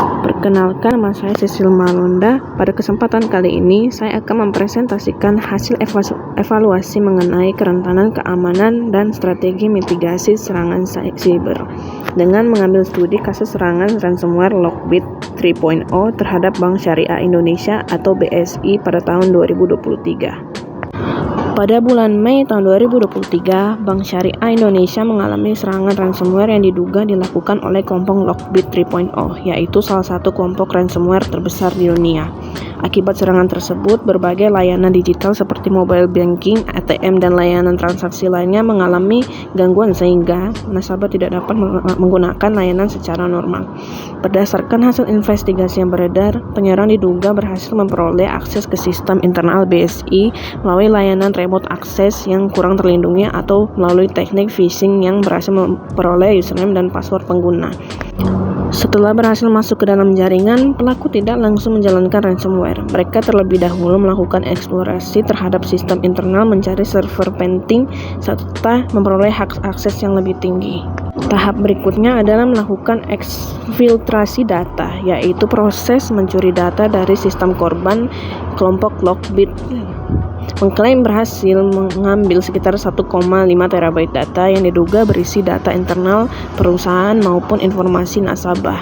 Perkenalkan, nama saya Sisil Malonda. Pada kesempatan kali ini, saya akan mempresentasikan hasil evaluasi mengenai kerentanan keamanan dan strategi mitigasi serangan siber dengan mengambil studi kasus serangan ransomware Lockbit 3.0 terhadap Bank Syariah Indonesia atau BSI pada tahun 2023. Pada bulan Mei tahun 2023, Bank Syariah Indonesia mengalami serangan ransomware yang diduga dilakukan oleh kelompok Lockbit 3.0, yaitu salah satu kelompok ransomware terbesar di dunia. Akibat serangan tersebut, berbagai layanan digital seperti mobile banking, ATM, dan layanan transaksi lainnya mengalami gangguan sehingga nasabah tidak dapat menggunakan layanan secara normal. Berdasarkan hasil investigasi yang beredar, penyerang diduga berhasil memperoleh akses ke sistem internal BSI melalui layanan remote access yang kurang terlindungi atau melalui teknik phishing yang berhasil memperoleh username dan password pengguna. Setelah berhasil masuk ke dalam jaringan, pelaku tidak langsung menjalankan ransomware. Mereka terlebih dahulu melakukan eksplorasi terhadap sistem internal, mencari server penting, serta memperoleh hak akses yang lebih tinggi. Tahap berikutnya adalah melakukan eksfiltrasi data, yaitu proses mencuri data dari sistem korban. Kelompok Lockbit mengklaim berhasil mengambil sekitar 1,5 terabyte data yang diduga berisi data internal perusahaan maupun informasi nasabah.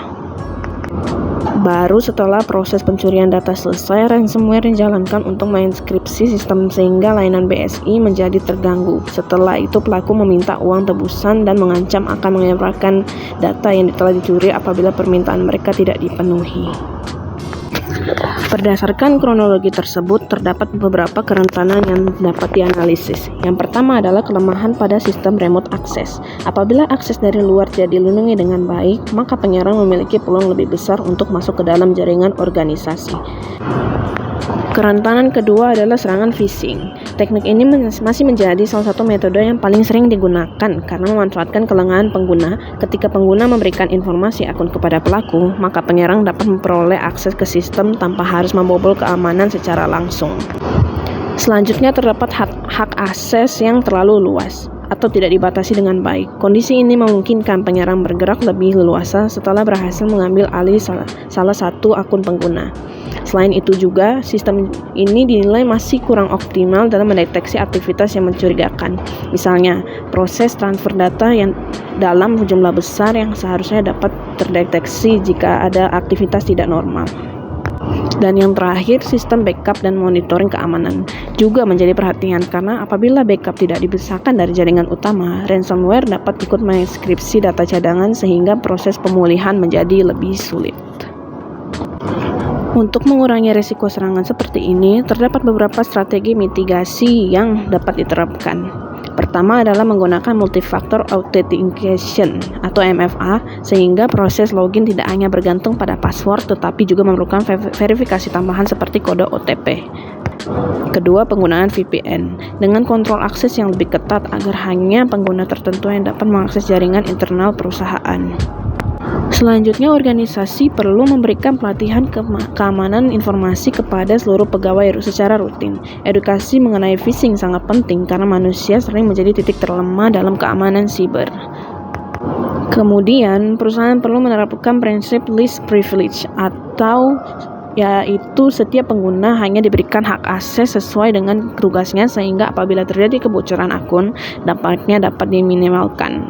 Baru setelah proses pencurian data selesai, ransomware dijalankan untuk mengenkripsi sistem sehingga layanan BSI menjadi terganggu. Setelah itu, pelaku meminta uang tebusan dan mengancam akan mengembalikan data yang telah dicuri apabila permintaan mereka tidak dipenuhi. Berdasarkan kronologi tersebut, terdapat beberapa kerentanan yang dapat dianalisis. Yang pertama adalah kelemahan pada sistem remote access. Apabila akses dari luar tidak dilindungi dengan baik, maka penyerang memiliki peluang lebih besar untuk masuk ke dalam jaringan organisasi. Kerentanan kedua adalah serangan phishing. Teknik ini masih menjadi salah satu metode yang paling sering digunakan karena memanfaatkan kelengahan pengguna. Ketika pengguna memberikan informasi akun kepada pelaku, maka penyerang dapat memperoleh akses ke sistem tanpa harus membobol keamanan secara langsung. Selanjutnya terdapat hak akses yang terlalu luas atau tidak dibatasi dengan baik. Kondisi ini memungkinkan penyerang bergerak lebih leluasa setelah berhasil mengambil alih salah satu akun pengguna. Selain itu juga, sistem ini dinilai masih kurang optimal dalam mendeteksi aktivitas yang mencurigakan. Misalnya, proses transfer data yang dalam jumlah besar yang seharusnya dapat terdeteksi jika ada aktivitas tidak normal. Dan yang terakhir, sistem backup dan monitoring keamanan juga menjadi perhatian karena apabila backup tidak dipisahkan dari jaringan utama, ransomware dapat ikut mengenkripsi data cadangan sehingga proses pemulihan menjadi lebih sulit. Untuk mengurangi risiko serangan seperti ini, terdapat beberapa strategi mitigasi yang dapat diterapkan. Pertama adalah menggunakan multifactor authentication atau MFA, sehingga proses login tidak hanya bergantung pada password tetapi juga memerlukan verifikasi tambahan seperti kode OTP. Kedua, penggunaan VPN dengan kontrol akses yang lebih ketat agar hanya pengguna tertentu yang dapat mengakses jaringan internal perusahaan. Selanjutnya, organisasi perlu memberikan pelatihan keamanan informasi kepada seluruh pegawai secara rutin. Edukasi mengenai phishing sangat penting karena manusia sering menjadi titik terlemah dalam keamanan siber. Kemudian, perusahaan perlu menerapkan prinsip least privilege atau yaitu setiap pengguna hanya diberikan hak akses sesuai dengan tugasnya sehingga apabila terjadi kebocoran akun, dampaknya dapat diminimalkan.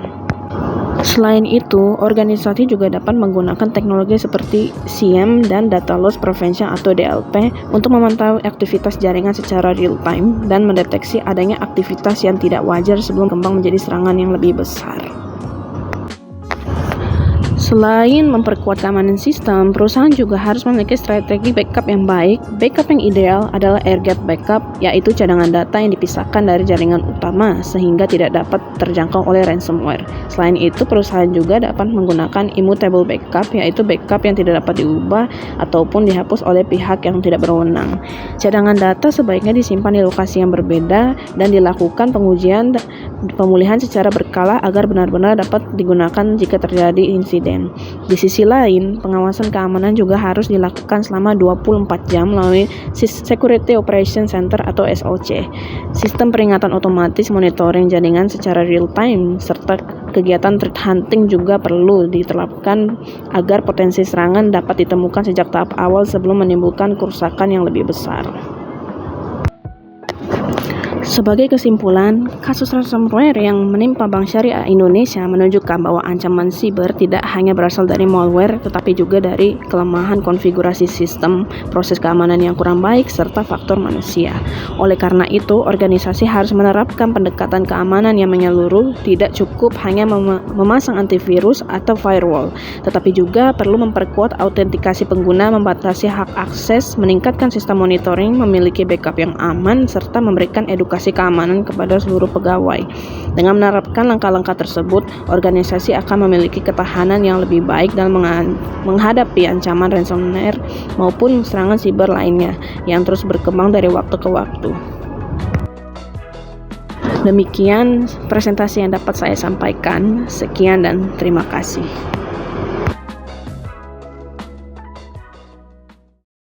Selain itu, organisasi juga dapat menggunakan teknologi seperti SIEM dan Data Loss Prevention atau DLP untuk memantau aktivitas jaringan secara real time dan mendeteksi adanya aktivitas yang tidak wajar sebelum berkembang menjadi serangan yang lebih besar. Selain memperkuat keamanan sistem, perusahaan juga harus memiliki strategi backup yang baik. Backup yang ideal adalah air-gap backup, yaitu cadangan data yang dipisahkan dari jaringan utama sehingga tidak dapat terjangkau oleh ransomware. Selain itu, perusahaan juga dapat menggunakan immutable backup, yaitu backup yang tidak dapat diubah ataupun dihapus oleh pihak yang tidak berwenang. Cadangan data sebaiknya disimpan di lokasi yang berbeda dan dilakukan pemulihan secara berkala agar benar-benar dapat digunakan jika terjadi insiden. Di sisi lain, pengawasan keamanan juga harus dilakukan selama 24 jam melalui Security Operation Center atau SOC, sistem peringatan otomatis monitoring jaringan secara real time, serta kegiatan threat hunting juga perlu diterapkan agar potensi serangan dapat ditemukan sejak tahap awal sebelum menimbulkan kerusakan yang lebih besar. Sebagai kesimpulan, kasus ransomware yang menimpa Bank Syariah Indonesia menunjukkan bahwa ancaman siber tidak hanya berasal dari malware, tetapi juga dari kelemahan konfigurasi sistem, proses keamanan yang kurang baik, serta faktor manusia. Oleh karena itu, organisasi harus menerapkan pendekatan keamanan yang menyeluruh, tidak cukup hanya memasang antivirus atau firewall, tetapi juga perlu memperkuat autentikasi pengguna, membatasi hak akses, meningkatkan sistem monitoring, memiliki backup yang aman, serta memberikan edukasi keamanan kepada seluruh pegawai. Dengan menerapkan langkah-langkah tersebut, organisasi akan memiliki ketahanan yang lebih baik dalam menghadapi ancaman ransomware maupun serangan siber lainnya yang terus berkembang dari waktu ke waktu. Demikian presentasi yang dapat saya sampaikan. Sekian dan terima kasih.